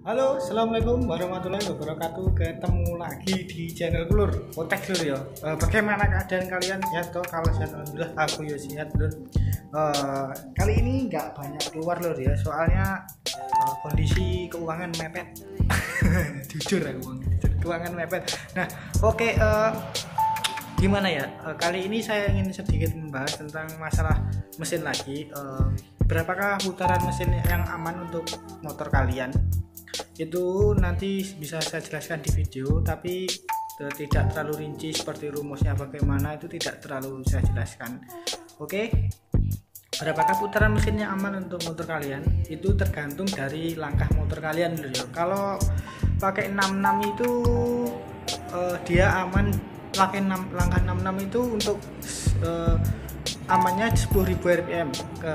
Halo, assalamualaikum warahmatullahi wabarakatuh. Ketemu lagi di channel Lur Potek Lur ya. Bagaimana keadaan kalian? Sehat toh? Kalau sehat alhamdulillah, aku ya sehat Lur. Kali ini nggak banyak keluar Lur ya, soalnya kondisi keuangan mepet. Jujur aku, keuangan mepet. Nah, oke, gimana ya? Kali ini saya ingin sedikit membahas tentang masalah mesin lagi. Berapakah putaran mesin yang aman untuk motor kalian? Itu nanti bisa saya jelaskan di video, tapi tidak terlalu rinci seperti rumusnya bagaimana, itu tidak terlalu saya jelaskan. Oke, berapakah putaran mesin yang aman untuk motor kalian? Itu tergantung dari langkah motor kalian dulu ya. Kalau pakai 66 itu dia aman. Langkah 66 itu untuk amannya 10.000 rpm.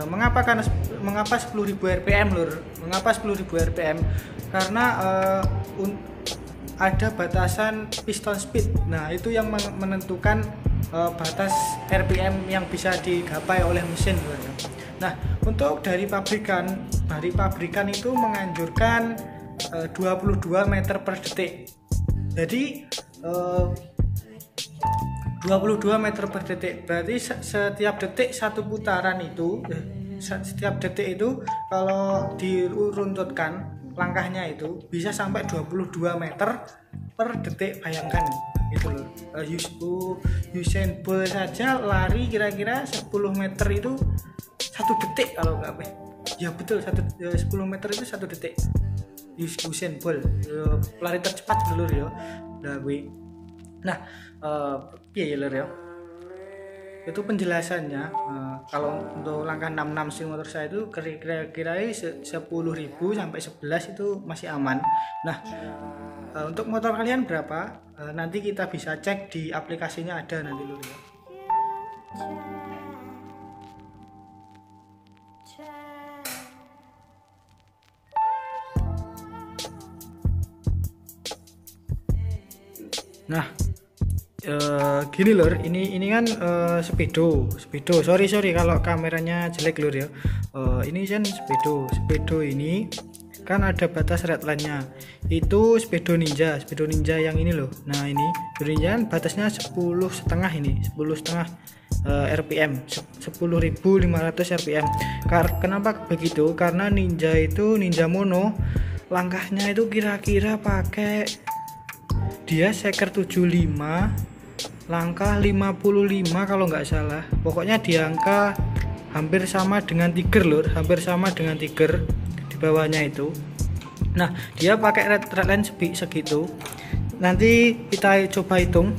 Mengapa 10.000 rpm Lur? Mengapa 10.000 rpm? Karena ada batasan piston speed. Nah, itu yang menentukan batas rpm yang bisa digapai oleh mesin Lur. Nah, untuk dari pabrikan itu menganjurkan 22 meter per detik. Jadi 22 meter per detik, berarti setiap detik satu putaran itu, setiap detik itu kalau diruntutkan langkahnya itu bisa sampai 22 meter per detik. Bayangkan gitu loh. Usain Bolt saja lari kira-kira 10 meter itu 1 detik kalau nggak ya betul, 10 meter itu 1 detik. Usain Bolt lari tercepat dulu ya. Nah, ya Lur ya. Itu penjelasannya. Kalau untuk langkah 66 mesin motor saya itu kira-kira 10.000 sampai 11 itu masih aman. Nah, untuk motor kalian berapa? Nanti kita bisa cek di aplikasinya, ada nanti Lur ya. Nah, gini Lur, ini kan speedo. Sorry kalau kameranya jelek Lur ya. Ini kan speedo ini kan ada batas redline-nya. Itu speedo ninja yang ini loh. Nah, ini speedo ninja kan batasnya 10,5 ini, 10,5 rpm, 10.500 rpm. Kenapa begitu? Karena ninja itu ninja mono, langkahnya itu kira-kira pakai dia seker 75, langkah 55 kalau nggak salah. Pokoknya di angka hampir sama dengan Tiger Lur, hampir sama dengan Tiger di bawahnya itu. Nah, dia pakai redline segitu. Nanti kita coba hitung.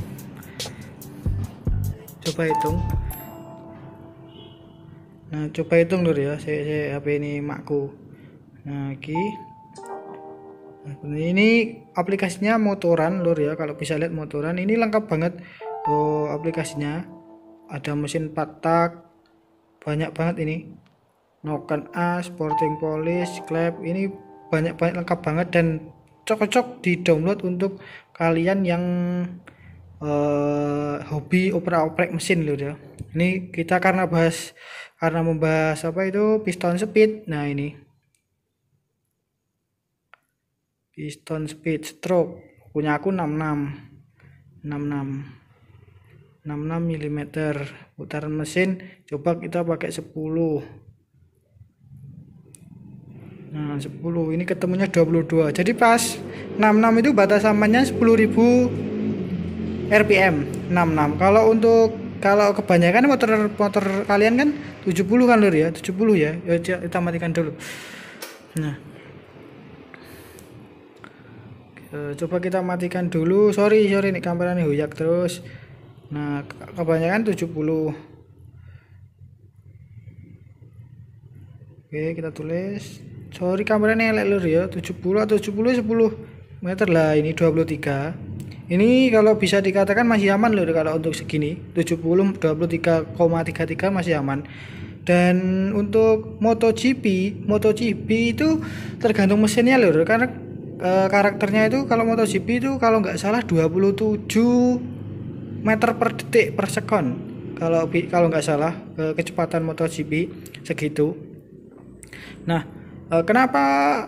Nah, coba hitung Lur ya. Saya HP ini makku. Nah, ini aplikasinya motoran Lur ya, kalau bisa lihat motoran ini lengkap banget aplikasinya. Ada mesin 4 tak, banyak banget ini, noken A, sporting polish, clap, ini banyak lengkap banget dan cocok di download untuk kalian yang hobi oprek mesin Lur ya. Ini kita karena membahas apa itu piston speed. Nah, ini piston speed stroke punya aku 66 mm. Putaran mesin coba kita pakai 10. Nah, 10 ini ketemunya 22. Jadi pas 66 itu batas amannya 10.000 rpm 66. Kalau kebanyakan motor kalian kan 70 kan Lur ya, 70 ya. Kita matikan dulu. Nah, coba kita matikan dulu. Sorry nih kameranya hoyak terus. Nah, kebanyakan 70. Oke, kita tulis. Sorry kameranya elek Lur ya. 70 atau 10 meter lah, ini 23. Ini kalau bisa dikatakan masih aman Lur kalau untuk segini. 70 23,33 masih aman. Dan untuk MotoGP itu tergantung mesinnya Lur, karena karakternya itu kalau MotoGP itu kalau nggak salah 27 meter per detik per sekon kalau nggak salah, kecepatan MotoGP segitu. Nah, kenapa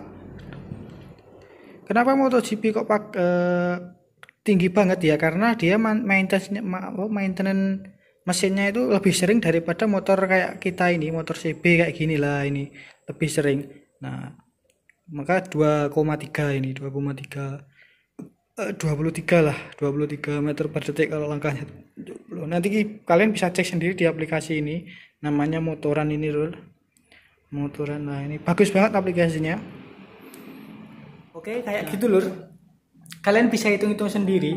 kenapa MotoGP kok tinggi banget ya, karena dia maintenance mesinnya itu lebih sering daripada motor kayak kita ini, motor CB kayak gini lah, ini lebih sering. Nah maka 2,3 ini 23 lah, 23 meter per detik kalau langkahnya. Nanti kalian bisa cek sendiri di aplikasi ini, namanya Motoran ini lur, Motoran. Nah ini bagus banget aplikasinya. Oke, kayak gitu lur, kalian bisa hitung-hitung sendiri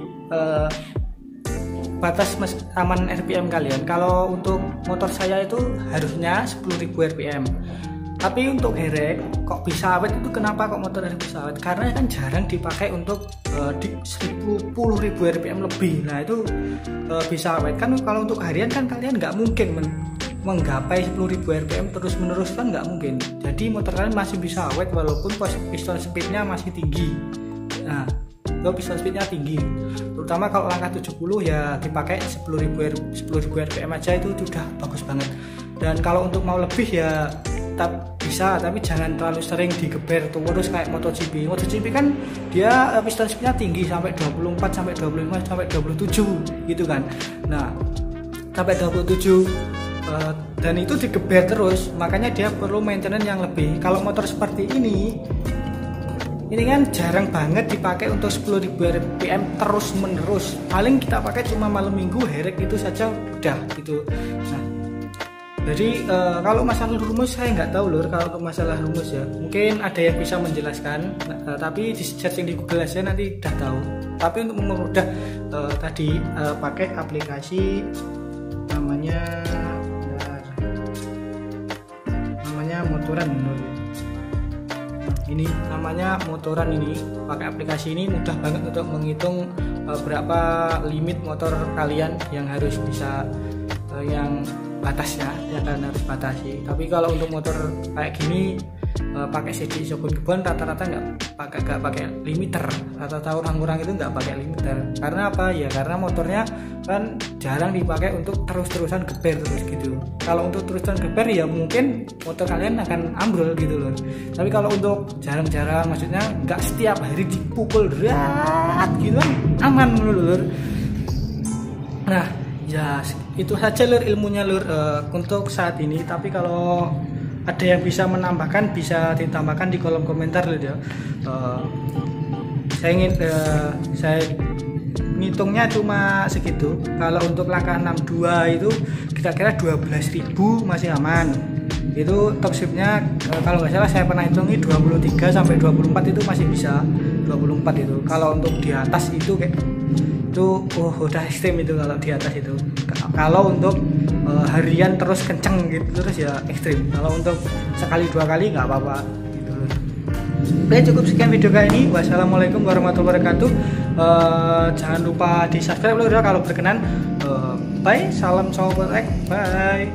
batas aman RPM kalian. Kalau untuk motor saya itu harusnya 10.000 RPM, tapi untuk herek kok bisa awet itu, kenapa kok motor herek bisa awet? Karena kan jarang dipakai untuk di 10.000 RPM lebih. Nah itu bisa awet kan. Kalau untuk harian kan kalian nggak mungkin menggapai 10.000 RPM terus menerus, kan nggak mungkin. Jadi motor kalian masih bisa awet walaupun piston speednya masih tinggi. Nah kalau piston speednya tinggi, terutama kalau langkah 70 ya dipakai 10.000 RPM aja itu sudah bagus banget. Dan kalau untuk mau lebih ya bisa, tapi jangan terlalu sering digeber terus kayak MotoGP. MotoGP kan dia piston speednya tinggi sampai 24 sampai 25 sampai 27 gitu kan. Nah sampai 27 dan itu digeber terus, makanya dia perlu maintenance yang lebih. Kalau motor seperti ini kan jarang banget dipakai untuk 10.000 RPM terus menerus. Paling kita pakai cuma malam minggu, herek itu saja udah gitu. Nah jadi kalau masalah rumus saya nggak tahu lur. Kalau untuk masalah rumus ya mungkin ada yang bisa menjelaskan, tapi di searching di Google aja nanti udah tahu. Tapi untuk mempermudah tadi pakai aplikasi namanya Motoran. Ini namanya Motoran, ini pakai aplikasi ini mudah banget untuk menghitung berapa limit motor kalian yang harus bisa yang batasnya ya, kalian harus batasi. Tapi kalau untuk motor kayak gini pakai CD Shogun rata-rata nggak pakai limiter, rata-rata orang-orang itu nggak pakai limiter. Karena apa ya? Karena motornya kan jarang dipakai untuk terus-terusan geber terus gitu. Kalau untuk terus-terusan geber ya mungkin motor kalian akan ambrol gitu loh. Tapi kalau untuk jarang-jarang, maksudnya nggak setiap hari dipukul berat gitu kan, aman lur. Nah ya itu saja lur ilmunya lur untuk saat ini. Tapi kalau ada yang bisa menambahkan bisa ditambahkan di kolom komentar lur ya. Saya ngitungnya cuma segitu. Kalau untuk langkah 62 itu kira-kira 12.000 masih aman. Itu top speednya kalau nggak salah saya pernah hitungi 23 sampai 24 itu masih bisa. 24 itu. Kalau untuk di atas itu kayak itu udah ekstrim itu. Kalau di atas itu kalau untuk harian terus kenceng gitu terus ya ekstrim. Kalau untuk sekali dua kali nggak apa-apa gitu. Oke, cukup sekian video kali ini. Wassalamualaikum warahmatullahi wabarakatuh. Jangan lupa di subscribe loh kalau berkenan. Bye, salam cowok, bye.